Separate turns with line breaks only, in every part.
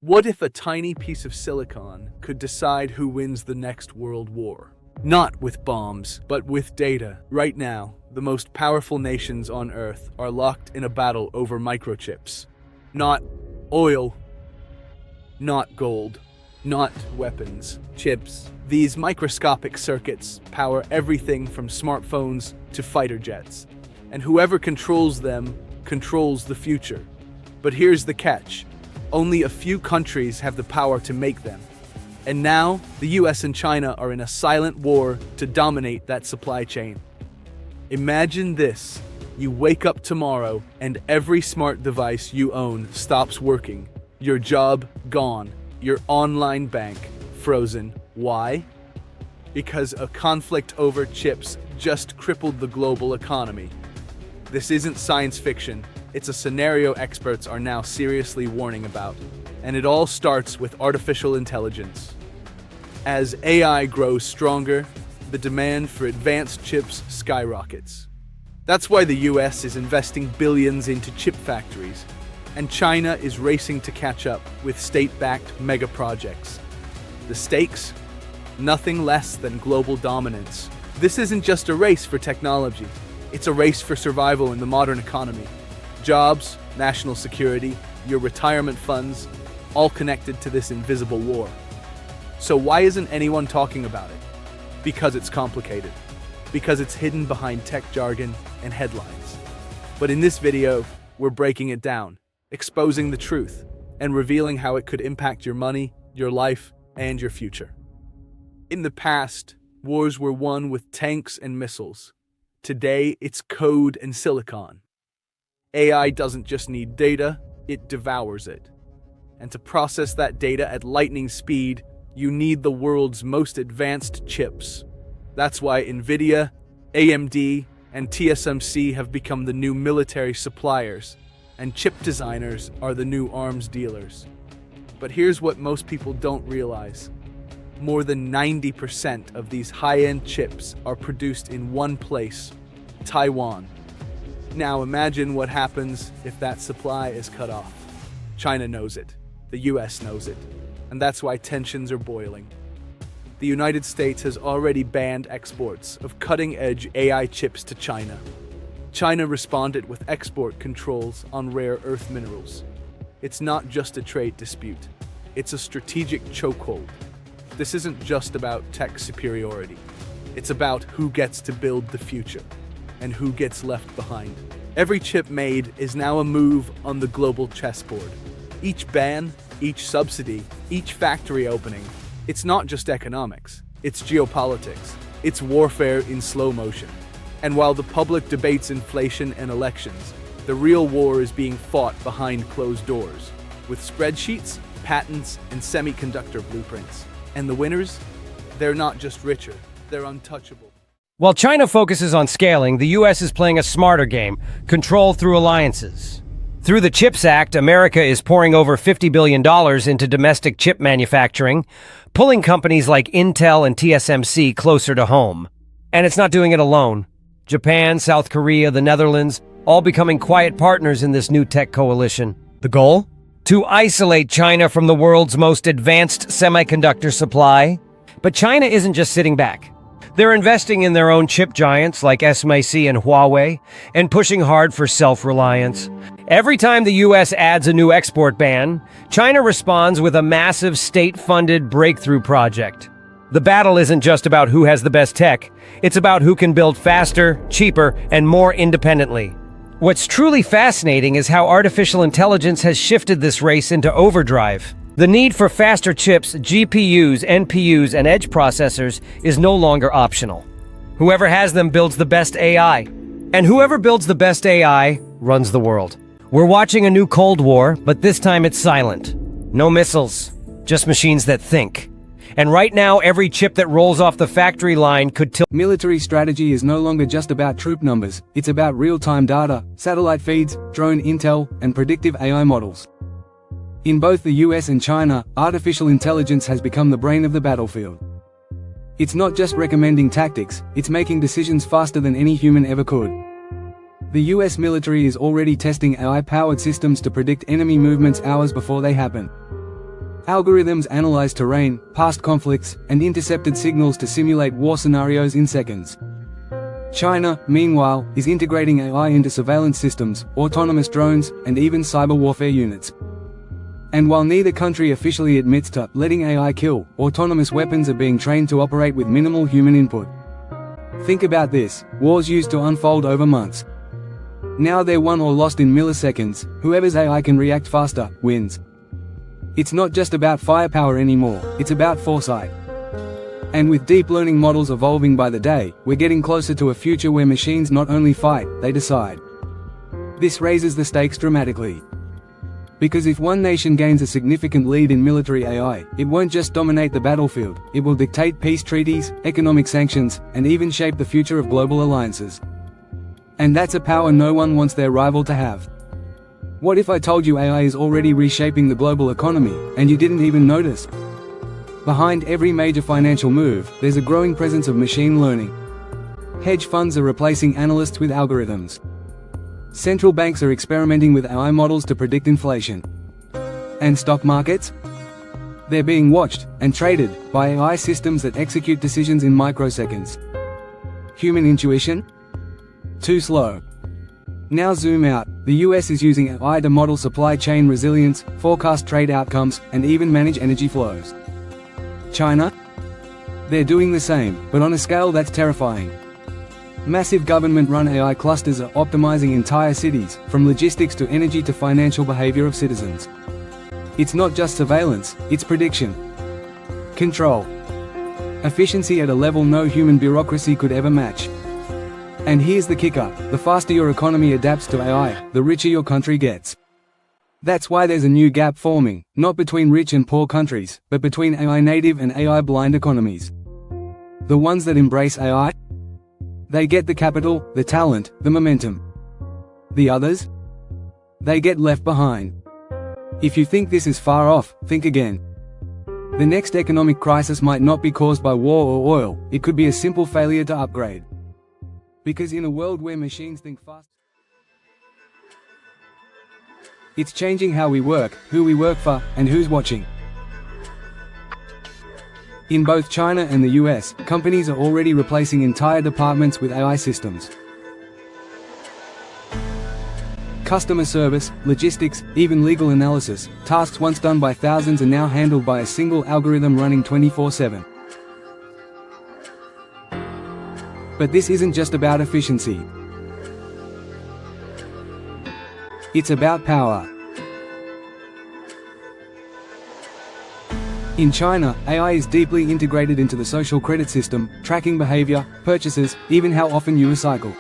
What if a tiny piece of silicon could decide who wins the next world war? Not with bombs, but with data. Right now, the most powerful nations on Earth are locked in a battle over microchips. Not oil, not gold, not weapons, chips. These microscopic circuits power everything from smartphones to fighter jets. And whoever controls them controls the future. But here's the catch. Only a few countries have the power to make them. And now, the US and China are in a silent war to dominate that supply chain. Imagine this. You wake up tomorrow and every smart device you own stops working. Your job gone. Your online bank frozen. Why? Because a conflict over chips just crippled the global economy. This isn't science fiction. It's a scenario experts are now seriously warning about. And it all starts with artificial intelligence. As AI grows stronger, the demand for advanced chips skyrockets. That's why the US is investing billions into chip factories, and China is racing to catch up with state-backed mega projects. The stakes? Nothing less than global dominance. This isn't just a race for technology. It's a race for survival in the modern economy. Jobs, national security, your retirement funds, all connected to this invisible war. So why isn't anyone talking about it? Because it's complicated. Because it's hidden behind tech jargon and headlines. But in this video, we're breaking it down, exposing the truth, and revealing how it could impact your money, your life, and your future. In the past, wars were won with tanks and missiles. Today, it's code and silicon. AI doesn't just need data, it devours it. And to process that data at lightning speed, you need the world's most advanced chips. That's why NVIDIA, AMD, and TSMC have become the new military suppliers, and chip designers are the new arms dealers. But here's what most people don't realize. More than 90% of these high-end chips are produced in one place, Taiwan. Now imagine what happens if that supply is cut off. China knows it. The US knows it. And that's why tensions are boiling. The United States has already banned exports of cutting-edge AI chips to China. China responded with export controls on rare earth minerals. It's not just a trade dispute. It's a strategic chokehold. This isn't just about tech superiority. It's about who gets to build the future and who gets left behind. Every chip made is now a move on the global chessboard. Each ban, each subsidy, each factory opening, it's not just economics, it's geopolitics. It's warfare in slow motion. And while the public debates inflation and elections, the real war is being fought behind closed doors, with spreadsheets, patents, and semiconductor blueprints. And the winners? They're not just richer, they're untouchable.
While China focuses on scaling, the US is playing a smarter game, control through alliances. Through the CHIPS Act, America is pouring over $50 billion into domestic chip manufacturing, pulling companies like Intel and TSMC closer to home. And it's not doing it alone. Japan, South Korea, the Netherlands, all becoming quiet partners in this new tech coalition. The goal? To isolate China from the world's most advanced semiconductor supply. But China isn't just sitting back. They're investing in their own chip giants like SMIC and Huawei, and pushing hard for self-reliance. Every time the US adds a new export ban, China responds with a massive state-funded breakthrough project. The battle isn't just about who has the best tech, it's about who can build faster, cheaper, and more independently. What's truly fascinating is how artificial intelligence has shifted this race into overdrive. The need for faster chips, GPUs, NPUs, and edge processors is no longer optional. Whoever has them builds the best AI. And whoever builds the best AI runs the world. We're watching a new Cold War, but this time it's silent. No missiles, just machines that think. And right now, every chip that rolls off the factory line could tilt.
Military strategy is no longer just about troop numbers, it's about real-time data, satellite feeds, drone intel, and predictive AI models. In both the US and China, artificial intelligence has become the brain of the battlefield. It's not just recommending tactics, it's making decisions faster than any human ever could. The US military is already testing AI-powered systems to predict enemy movements hours before they happen. Algorithms analyze terrain, past conflicts, and intercepted signals to simulate war scenarios in seconds. China, meanwhile, is integrating AI into surveillance systems, autonomous drones, and even cyber warfare units. And while neither country officially admits to letting AI kill, autonomous weapons are being trained to operate with minimal human input. Think about this: wars used to unfold over months. Now they're won or lost in milliseconds. Whoever's AI can react faster wins. It's not just about firepower anymore, it's about foresight. And with deep learning models evolving by the day, we're getting closer to a future where machines not only fight, they decide. This raises the stakes dramatically. Because if one nation gains a significant lead in military AI, it won't just dominate the battlefield, it will dictate peace treaties, economic sanctions, and even shape the future of global alliances. And that's a power no one wants their rival to have. What if I told you AI is already reshaping the global economy, and you didn't even notice? Behind every major financial move, there's a growing presence of machine learning. Hedge funds are replacing analysts with algorithms. Central banks are experimenting with AI models to predict inflation. And stock markets? They're being watched and traded by AI systems that execute decisions in microseconds. Human intuition? Too slow. Now zoom out. The US is using AI to model supply chain resilience, forecast trade outcomes, and even manage energy flows. China? They're doing the same, but on a scale that's terrifying. Massive government-run AI clusters are optimizing entire cities, from logistics to energy to financial behavior of citizens. It's not just surveillance, it's prediction. Control. Efficiency at a level no human bureaucracy could ever match. And here's the kicker: the faster your economy adapts to AI, the richer your country gets. That's why there's a new gap forming, not between rich and poor countries, but between AI-native and AI-blind economies. The ones that embrace AI? They get the capital, the talent, the momentum. The others? They get left behind. If you think this is far off, think again. The next economic crisis might not be caused by war or oil, it could be a simple failure to upgrade. Because in a world where machines think fast, it's changing how we work, who we work for, and who's watching. In both China and the US, companies are already replacing entire departments with AI systems. Customer service, logistics, even legal analysis, tasks once done by thousands are now handled by a single algorithm running 24/7. But this isn't just about efficiency. It's about power. In China, AI is deeply integrated into the social credit system, tracking behavior, purchases, even how often you recycle.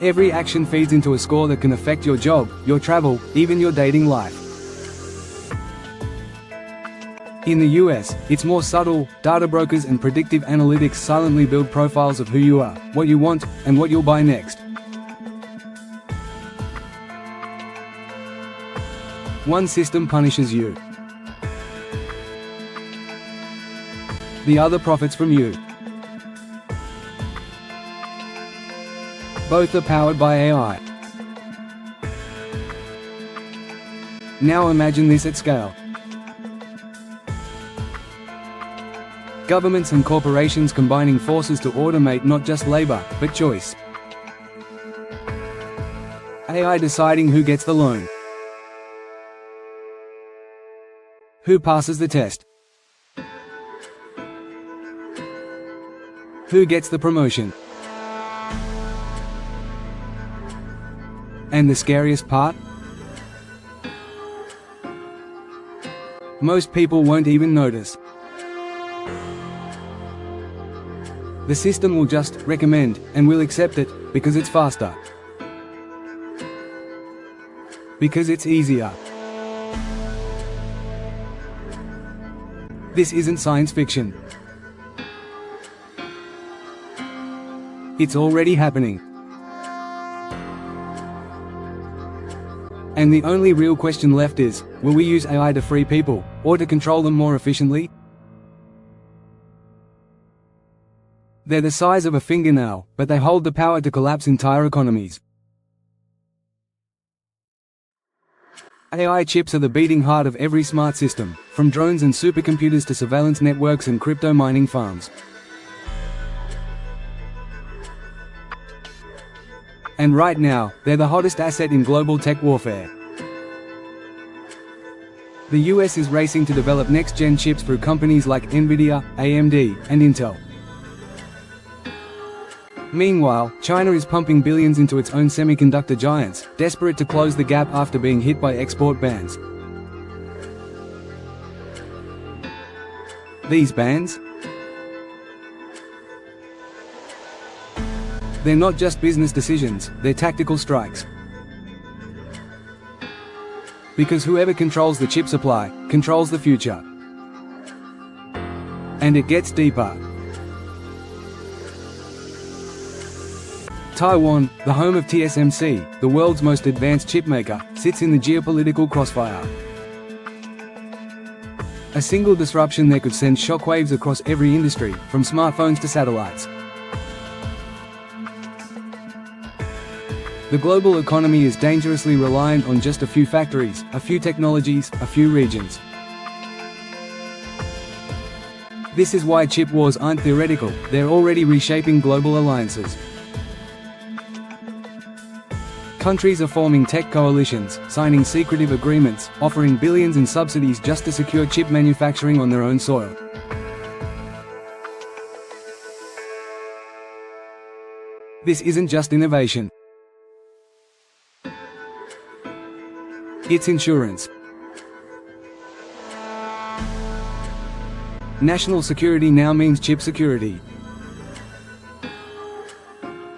Every action feeds into a score that can affect your job, your travel, even your dating life. In the US, it's more subtle. Data brokers and predictive analytics silently build profiles of who you are, what you want, and what you'll buy next. One system punishes you. The other profits from you. Both are powered by AI. Now imagine this at scale. Governments and corporations combining forces to automate not just labor, but choice. AI deciding who gets the loan, who passes the test, who gets the promotion. And the scariest part? Most people won't even notice. The system will just recommend, and we'll accept it, because it's faster. Because it's easier. This isn't science fiction. It's already happening. And the only real question left is, will we use AI to free people, or to control them more efficiently? They're the size of a fingernail, but they hold the power to collapse entire economies. AI chips are the beating heart of every smart system, from drones and supercomputers to surveillance networks and crypto mining farms. And right now, they're the hottest asset in global tech warfare. The US is racing to develop next-gen chips through companies like Nvidia, AMD, and Intel. Meanwhile, China is pumping billions into its own semiconductor giants, desperate to close the gap after being hit by export bans. These bans? They're not just business decisions, they're tactical strikes. Because whoever controls the chip supply, controls the future. And it gets deeper. Taiwan, the home of TSMC, the world's most advanced chipmaker, sits in the geopolitical crossfire. A single disruption there could send shockwaves across every industry, from smartphones to satellites. The global economy is dangerously reliant on just a few factories, a few technologies, a few regions. This is why chip wars aren't theoretical, they're already reshaping global alliances. Countries are forming tech coalitions, signing secretive agreements, offering billions in subsidies just to secure chip manufacturing on their own soil. This isn't just innovation. It's insurance. National security now means chip security.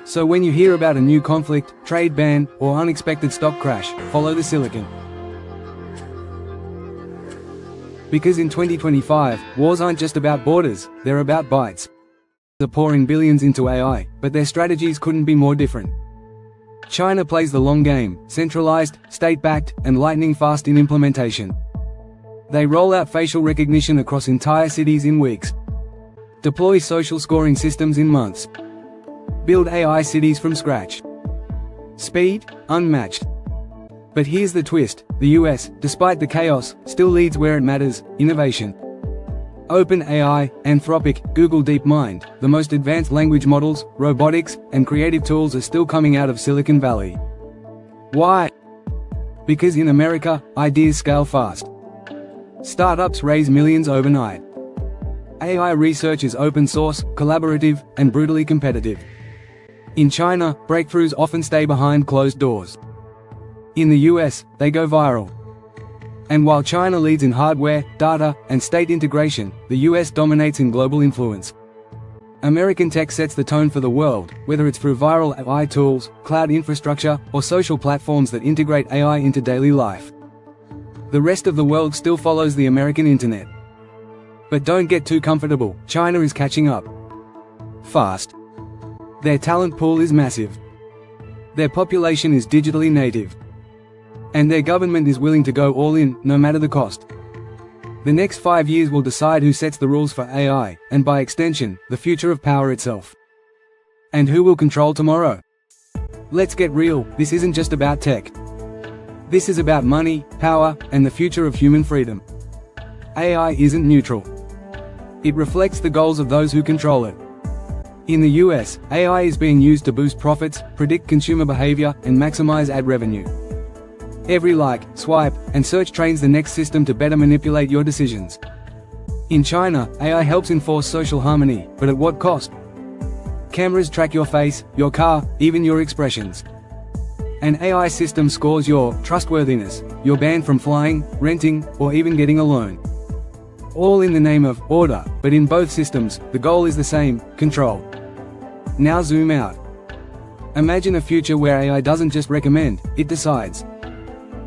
So when you hear about a new conflict, trade ban, or unexpected stock crash, follow the silicon. Because in 2025, wars aren't just about borders, they're about bytes. They're pouring billions into AI, but their strategies couldn't be more different. China plays the long game, centralized, state-backed, and lightning-fast in implementation. They roll out facial recognition across entire cities in weeks. Deploy social scoring systems in months. Build AI cities from scratch. Speed, unmatched. But here's the twist, the US, despite the chaos, still leads where it matters, innovation. OpenAI, Anthropic, Google DeepMind, the most advanced language models, robotics, and creative tools are still coming out of Silicon Valley. Why? Because in America, ideas scale fast. Startups raise millions overnight. AI research is open source, collaborative, and brutally competitive. In China, breakthroughs often stay behind closed doors. In the US, they go viral. And while China leads in hardware, data, and state integration, the US dominates in global influence. American tech sets the tone for the world, whether it's through viral AI tools, cloud infrastructure, or social platforms that integrate AI into daily life. The rest of the world still follows the American internet. But don't get too comfortable, China is catching up. Fast. Their talent pool is massive. Their population is digitally native. And their government is willing to go all in, no matter the cost. The next 5 years will decide who sets the rules for AI, and by extension, the future of power itself. And who will control tomorrow? Let's get real, this isn't just about tech. This is about money, power, and the future of human freedom. AI isn't neutral. It reflects the goals of those who control it. In the US, AI is being used to boost profits, predict consumer behavior, and maximize ad revenue. Every like, swipe, and search trains the next system to better manipulate your decisions. In China, AI helps enforce social harmony, but at what cost? Cameras track your face, your car, even your expressions. An AI system scores your trustworthiness, you're banned from flying, renting, or even getting a loan. All in the name of order, but in both systems, the goal is the same: control. Now zoom out. Imagine a future where AI doesn't just recommend, it decides.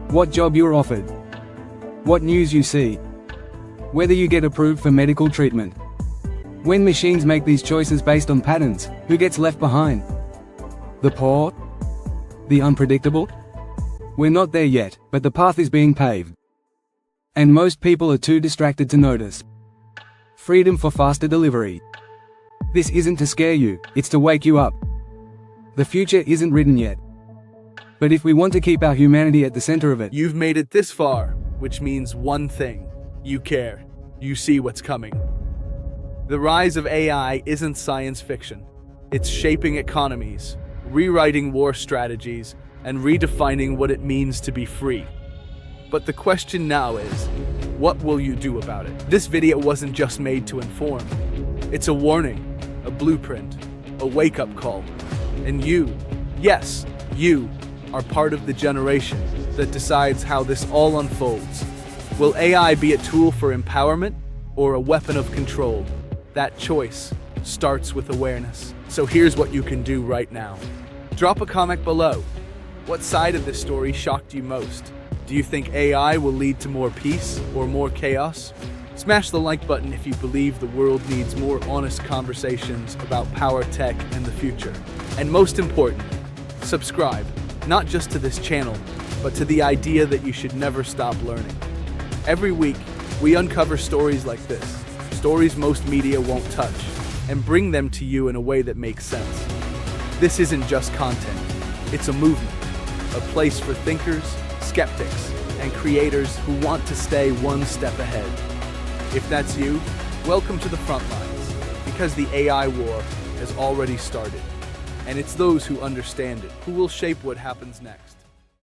What job you're offered. What news you see. Whether you get approved for medical treatment. When machines make these choices based on patterns, who gets left behind? The poor? The unpredictable? We're not there yet, but the path is being paved. And most people are too distracted to notice. Freedom for faster delivery. This isn't to scare you, it's to wake you up. The future isn't written yet. But if we want to keep our humanity at the center of it,
You've made it this far, which means one thing. You care. You see what's coming. The rise of AI isn't science fiction. It's shaping economies, rewriting war strategies, and redefining what it means to be free. But the question now is, what will you do about it? This video wasn't just made to inform. It's a warning, a blueprint, a wake-up call. And you, yes, you, are part of the generation that decides how this all unfolds. Will AI be a tool for empowerment or a weapon of control? That choice starts with awareness. So here's what you can do right now. Drop a comment below. What side of this story shocked you most? Do you think AI will lead to more peace or more chaos? Smash the like button if you believe the world needs more honest conversations about power, tech, and the future. And most important, subscribe, not just to this channel, but to the idea that you should never stop learning. Every week, we uncover stories like this, stories most media won't touch, and bring them to you in a way that makes sense. This isn't just content, it's a movement, a place for thinkers, skeptics, and creators who want to stay one step ahead. If that's you, welcome to the front lines, because the AI war has already started. And it's those who understand it who will shape what happens next.